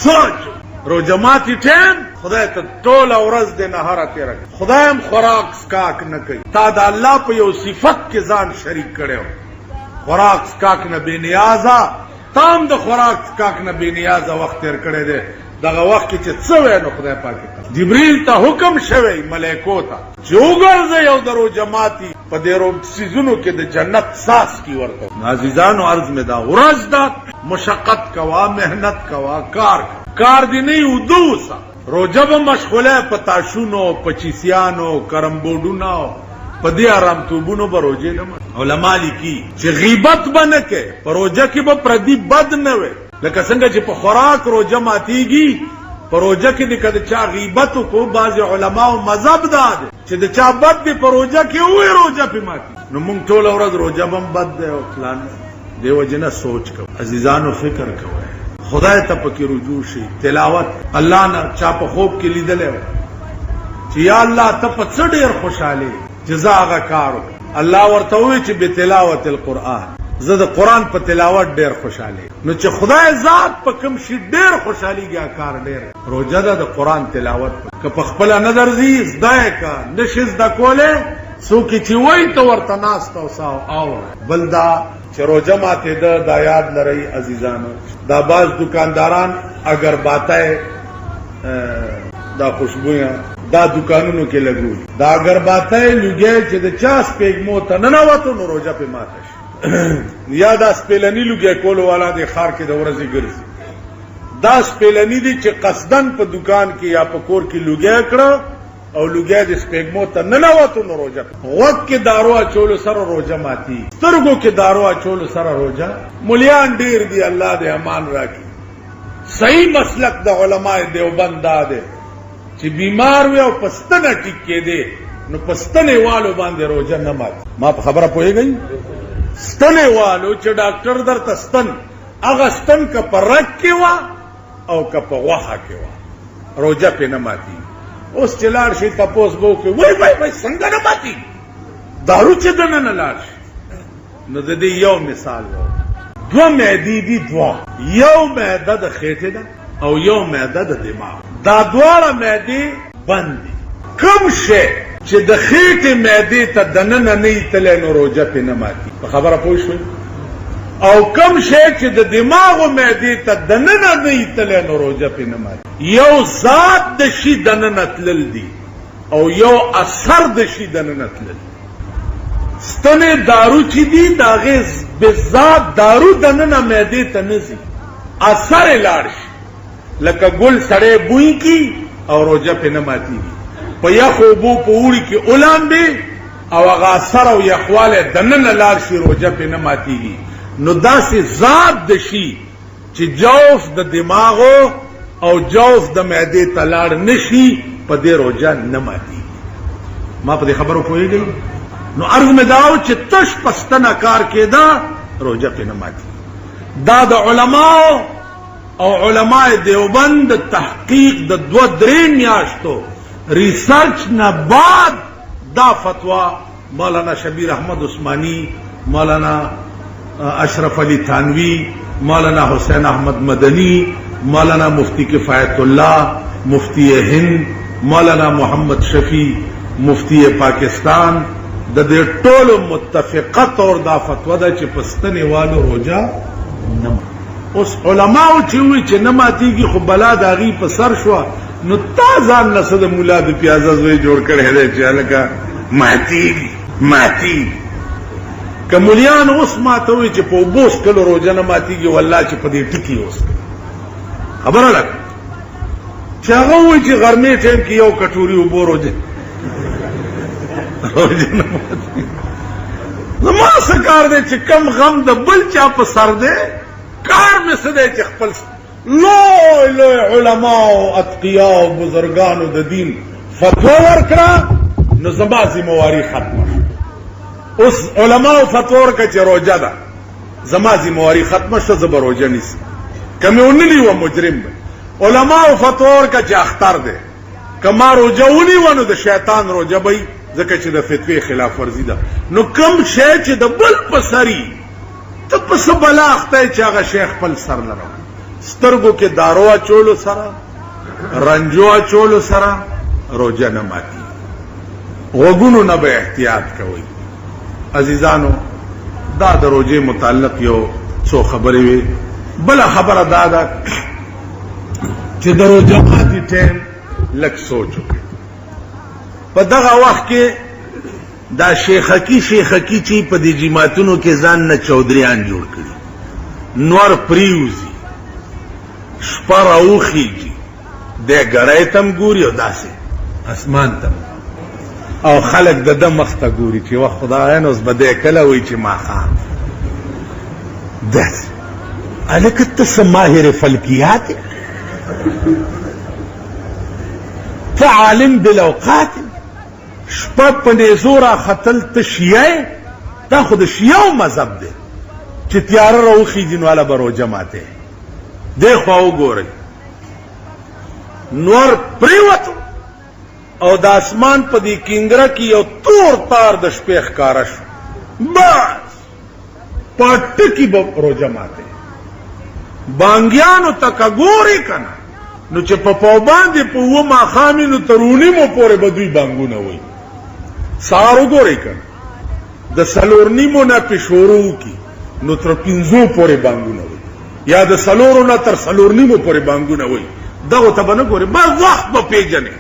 سوچ روزه ماتي ټیم خدای ته ټوله ورځ د نهاره تېره کړي، خدای هم خوراک سکاک نه کوي. تا د الله په یو صفت کې ځان شریک کړی و، خوراک سکاک نه بې نیازه. تا هم د خوراک سکاک نه بې نیازه وخت تېر کړی دی. دغه وخت کې چې څه وی نو خدای پاک جبریل ته حکم شوی ملائکو ته چې وګرځئ یو د روزه ماتي په دې سیزونو کې د جنت ساس کی ورته. عزیزانو عرض مې دا ورځ ده، مشقت کوا، محنت کوا، کار دی نه ودو سا. روزه به مشغوله په تاشونو، په چیسیانو، کرمبوډونو، په دې آرامتوبونو به روزه نه. علما لیکي چې غیبت به نه کوي، په روزه کې به پردي بد نه وي. لکه څنګه چې په خوراک روزه ماتیږي، په روزه کې د کده چا غیبت کو بعض علماو مذهب داد چې د چا بد دی په روزه کې وې روزه په ماتي. نو موږ ټول ورځ روزه بم بد دی او فلان دیو جنا سوچ کو. عزیزانو فکر کوئ، خدای ته پکې رجوع شي. تلاوت الله نه چا په خوب کې لیدل چې یا الله ته په څه ډېر خوشاله جزا هغه کارو. الله ورته وی چې به تلاوت القرآن، زه د قرآن په تلاوت ډېر خوشاله. نو چې خدای ذات په کوم شي ډېر خوشاليږي کار ډېر روزه ده د قرآن تلاوت. که په خپل نظر زی زده کا نشي زده کوله څوک چې وای ته ورته ناست او ساو او بل دا چې روزه ماته ده دا یاد لرئ عزیزانو. دا باز دکانداران اگر باتای دا خوشبویا دا دکانونو کې لګول، دا اگر باتای لګي چې د چا سپېګمو ته نه نوته نو روزه په ماته شي. یا دا سپیلنی لګي کول والا د خار کې د ورځې ګرځي. دا سپیلنی دي چې قصدن په دکان کې یا په کور کې لګي کړه او لګي د سپېګمو ته نه نوته نو روزه. وخت کې دارو اچول سره روزه ماتي، سترګو کې دارو اچول سره روزه. مليان ډیر دي، الله دې امان راکړي. صحیح مسلک د علماء دیوبند ده چې بیمار وي او پستنه ټیک کې دي نو پستنه والو باندې روزه نه ماتي. ما په خبره پوهیږئ؟ ستنه والو چې ډاکټر درته ستن هغه ستن که په رګ کې وا او که په غوښه کې وا روزه پې نه ماتي. اوس چې لاړ شي تپوس به وکړي وای څنګه نه ماتي دارو چې دننه نه لاړ شي. نو د دې یو مثال دوه معدې دي، دوه، یو معده د خېټې ده او یو معده د دماغ. دا دواړه معدې بند دي. کوم شی چې د خېټې معدې ته دننه نه ایتلی نو روزه پې نه ماتي. په خبره پوه شوئ؟ او کوم شی چې د دماغو معدې ته دننه نه ایتلی نو روزه پې نه ماتي. یو ذات د شي دننه تلل دي او یو اثر د شي دننه تلل. ستنې دارو چې دي د هغې بذات دارو دننه معدې ته نه ځي، اثر یې لاړ شي. لکه ګل سړی بوی کی او روزه پې نه ماتېږي. په یخو اوبو په اوړي کې اولامبې او هغه اثر او یخوالی دننه لاړ شي روزه پې نه ماتېږي. نو داسې ذات د شي چې جوف د دماغو او جوف د معدې ته لاړ نه شي په دې روزه نه ماتېږي. ما په دې خبرو پوهېږئ؟ نو عرض مې دا و چې تش پستنه کار کېده روزه پې نه ماتېږي. دا د علماو او علماء دیوبند د تحقیق د 2-3 میاشتو ریسرچ نه بعد دا فتوا مولانا شبیر احمد عثمانی، مولانا اشرف علی تھانوی، مولانا حسین احمد مدنی، مولانا مفتی کفایت اللہ، مفتی ہند، مولانا محمد شفیع مفتی پاکستان د دې ټولو متفقه طور دا فتوا ده چې پستنې والو روزه نه. اوس علماو چې وی چې نه ماتېږي خو بلا د هغې په سر شوه نو تا ځان نه څه د ملا د پیازه زوی جوړ کړی دی چې هلکه ماتېږي. که ملیان اوس ماته وایي چې په اوبو څکلو روزه نه ماتېږي والله چې په دې ټکي اوس خبره لکه چې هغه وایي چې غرمې ټایم کې یو کټوري اوبو روزه نه ماتېږي. زما څه کار دی چې کم غم د بل چا په سر دی، کار مې څه دی چې خپل لوی علماء اتقیا او بزرگانو د دین فتوا ورکړه نو زما ذمہواری ختمه شوه. اوس علماء فتوا ورکړه چې روزه ده، زما ذمہواری ختمه شوه، زه به روزه نیسم. که مې ونه نیوه مجرم به. علماء فتوا ورکړه چې اختر دی، که ما روزه ونیوه نو د شیطان روزه به وي ځکه چې د فتوی خلاف ورزي ده. نو کوم شی چې د بل په سري ته په څه بلا اخته چې هغه شی خپل سر لرو سترګو کې دارو اچولو سره رنجو اچولو سره روزه نه ماتي. غوږونو نه به احتیاط کوئ. عزیزانو دا د روزې متعلق یو څو خبرې وي. بله خبره دا ده چې د روزه ماتي ټیم لږ سوچ وکړئ. په دغه وخت کې دا شیخکی چې په دې جماعتونو کې ځان نه چودریان جوړ کړي، نور پریوزي، شپه راوخیږي، دی ګړی تم ګوري او داسې اسمان تم، او خلک د ده مخ ته ګوري چې وه خدایانو اوس به دی کله وایي چې ماښام. داسې هلکه ته څه ماهر فلکیات یې، ته عالم بالاوقات یې، شپه په نیزو راختل ته شیعه یې. دا خو د شیعو مذهب دی چې تیاره راوخیږي نو هله به روژه ماتې. دې خوا وګورئ، نور پریوتو او د اسمان په دې کینګره کې یو تور تار د شپې ښکاره شو، بس په ټکي به روژه ماتې. بانګیانو ته که ګورې که نه نو چې په پاو باندې په اوه ماښامې نو تر اونیمو پورې به دوی بانګونه وایي. سهار وګورئ که نه د څلور نیمو نه پې شروع وکړي نو تر پنځو پورې بانګونه وایي، یا د څلورو نه تر څلور نیمو پورې بانګونه وایي. دغو ته به نه ګورئ، بس وخت به پېژنې.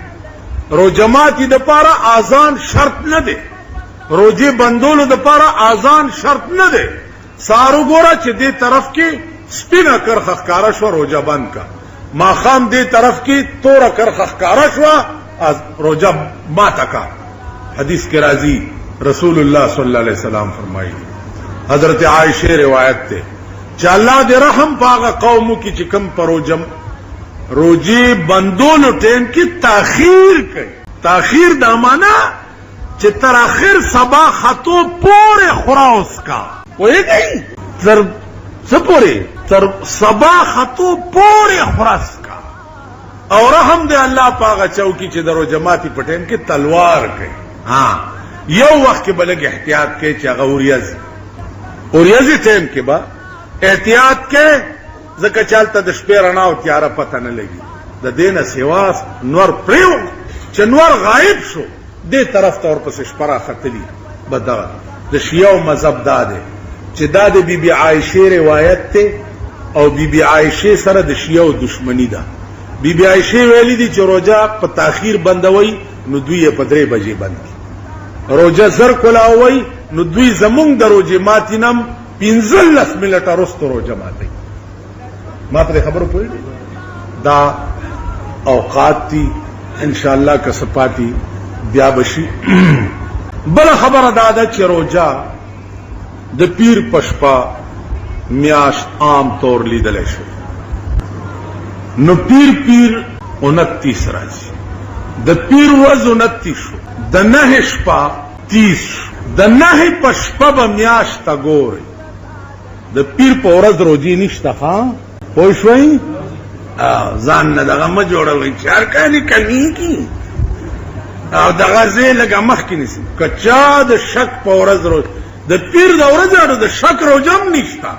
روژه ماتي دپاره اذان شرط نه دی، روژې بندولو دپاره اذان شرط نه دی. سهار وګوره چې دې طرف کې سپینه کرخه ښکاره شوه، روژه بند کا. ماښام دې طرف کې توره کرخه ښکاره شوه، روژه ماته کا. حدیث کې راځي رسول الله صلی الله علیه وسلم فرمایي، حضرت عائشہ روایت ته چې الله دې رحم په هغه قومو کې چې کوم په روژې بندولو ټیم کې تاخیر کوي. تاخیر دا معنا چې تر آخر سبا خطو پورې خورا اسکا پوهېږئ، تر څه پورې؟ تر سبا خطو پورې خورا اسکا. او رحم دې الله په هغه چوکي چې د روژه ماتي په ټیم کې تلوار کوي. یو وخت کې به لږ احتیاط کوي چې هغه اوریځې ټیم کې به احتیاط کوي، ځکه چالته د شپې رڼا او تیاره پته نه لګي. د دې نه سوا نور پریو چې نور غایب شو دې طرف ته ورپسې شپه راختلي. به دغه د شیعو مذهب دا دی چې دا د بی بی عایشې روایت دی او بی بی عایشې سره د شیعو دشمنی ده. بی بی عایشې ویلي دي چې روژه په تاخیر بندوي نو دوی یې په 3 بجې بند کړي. روژه زر کولاوي نو دوی زمونږ د روژې ماتې نم 15 منټه وروسته روژه ماتوي. ما په خبرو پوهېږئ؟ دا اوقات دي انشاءالله که څه پاتې بیا به شي. بله خبره دا ده چې روژه د پیر په شپه میاشت عام طور لیدلی شو. نو پیر 29 راځي، د پیر ورځ 29 شو، د 9 شپه 30 شو. د 9 په شپه به میاشت ته ګورئ، د پیر په ورځ روژې نشته. ها پوه شوئ؟ ځان نه دغه مه جوړوئ چې هر کالي کمیږي او دغه ځای لږه مخکې نیسي. که چا د شک په ورځ روژه، د پیر د ورځې د شک روژه هم نشته.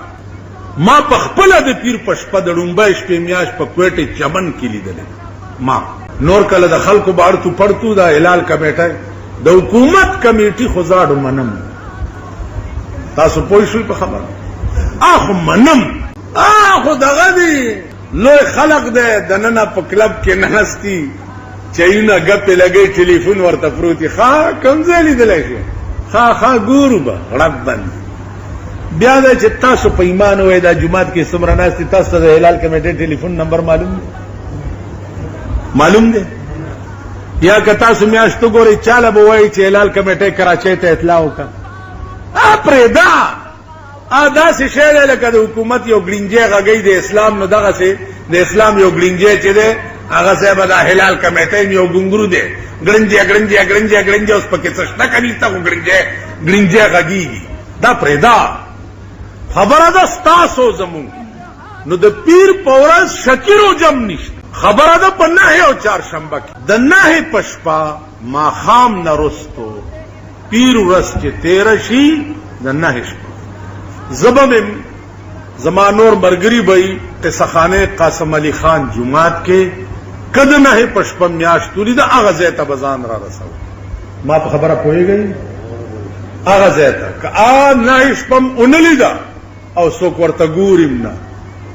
ما په خپله د پیر په شپه د ړومبی شپې میاشت په کوټې چمن کې لیدلی. ما نور کله د خلکو به اړتو پړتو دا هلال کمیټه د حکومت کمیټي خو زاړو منم. تاسو پوه شوئ په خبره؟ خو منم، خو دغه دی لوی خلق دی دننه په کلب کې نهستی، چایونه ګپې لګی، ټلیفون ورته پروت وي. کوم ځای لیدلی شو؟ ګورو به غړپ بند. بیا دا چې تاسو په ایمان وایئ دا جومات کې څومره ناست دي، تاسو ته د هلال کمیټې ټلیفون نمبر معلوم دی؟ یا که تاسو میاشت وګورئ چاله به وایي چې هلال کمیټې کراچۍ ته اطلاع وکړه. پرېږده، داسې شی دی لکه د حکومت یو ګړنجی غږی د اسلام، نو دغسې د اسلام یو ګړنجی چې دی هغسې به د هلال کمیټۍ یو ګونګرو دی، ګړنجی اوس پکې څه شته که نشته، خو ګړنجی غږېږي. دا پرېږده، خبره ده ستاسو زمونږ. نو د پیر په ورځ شکي روژه هم نشته. خبره ده په 9 او چهارشنبه کې د 9 په شپه ماښام نه وروستو پیر ورځ چې تېره شي د 9 شپه زه به مې زما نور مرګري بئی قصخانه قاسم علي خان جمعات کې کده نه پشپم میاشتولي دا هغه ځای ته بزان را رسو ما په خبره پوهیږئ هغه ځای ته که نه شپم اونلی دا او څوک ورته ګوریم نه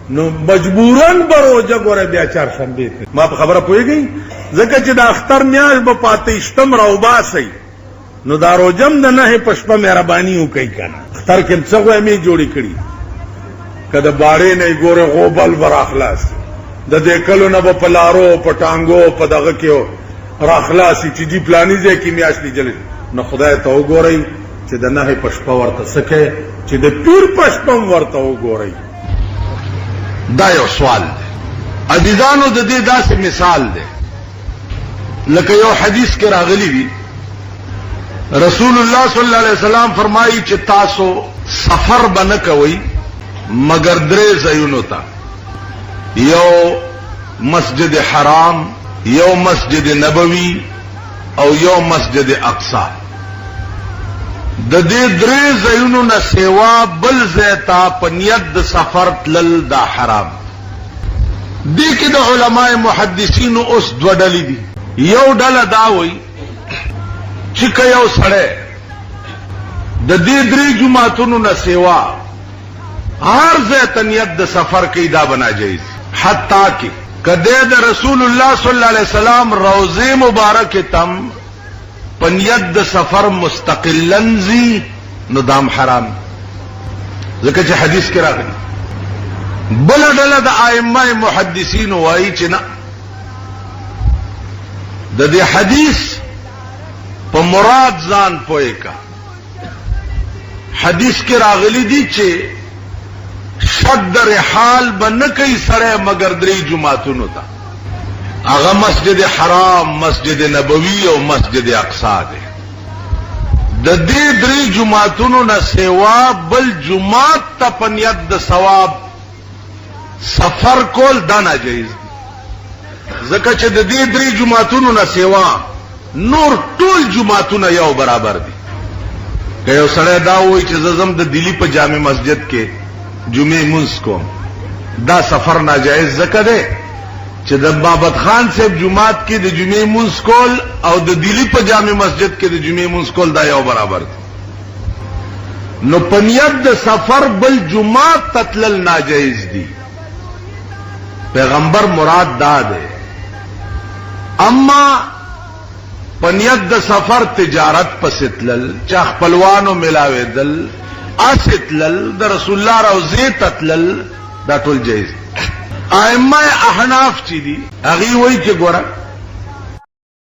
نو مجبورن بروجه ګوره بیا چهارشنبې ته ما په خبره پوهیږئ ځکه چې د اختر میاشت به پاتېشتم راوباسئ نو دا روجم د نه پشپه مهرباني وکړئ کنه اختر کې څه غوامې جوړې کړي که د باړې نه یې ګوره غوبل به راخلاص د دې کلو نه به په لارو په ټانګو په دغه کې راخلاصي چې دي پلاني ځای کې میاشت لیدلې نو خدای ته وګورئ چې د نه پشپه ورته څه کوي چې د پیر پشپه هم ورته وګورئ دا یو سوال دی عزیزانو د دې داسې مثال دی لکه یو حدیث کې راغلی وي رسول الله صلی الله علیه وسلم فرمایي چې تاسو سفر به نه کوئ مگر درې ځایونو ته یو مسجد حرام یو مسجد نبوي او یو مسجد اقصی د دې درې ځایونو نه سیوا بل ځای ته په نیت د سفر تلل دا حرام دې کې د علماء محدثینو اوس دوه ډلې دي یو ډله دا وایي چې که یو سړی د دې درې جماعتونو نه سیوا هر ځای ته نیت د سفر کوي دا به ناجایز حتی کې کده د رسول الله صلی الله علیه وسلم روضه مبارکه تم پنیت د سفر مستقلن زی نو دام حرام ځکه چې حدیث کې راغلی بل ډله د ائمه محدثین وایي چې نه د دې حدیث په مراد ځان پوهه کا حدیث کې راغلی دي چې شد رحال بن کوي سره مگر درې جمعتونو ته هغه مسجد حرام مسجد نبوي او مسجد اقصی دی د دې درې جمعتونو نه سیوا بل جمعات ته پنیت د ثواب سفر کول دا ناجایز دی ځکه چې د دې درې جمعتونو نه سیوا نور ټول جمعتونه یو برابر دي که یو سړی دا وایي چې زم د دلی په جامع مسجد کې جمعه منځ کوم دا سفر ناجایز ځکه دی چې د بابت خان صاحب جمعات کې د جمعه منځ کول او د دلی په جامع مسجد کې د جمعه منځ کول دا یو برابر دي نو پنیت د سفر بل جمعات تتلل ناجایز دي پیغمبر مراد دا دی اما پنیت د سفر تجارت پسیتلل چا خپلوانو ملاویدل اسیتلل د رسول الله روضه تتلل دا ټول جایز ائمه احناف چې دي هغه وایي چې ګوره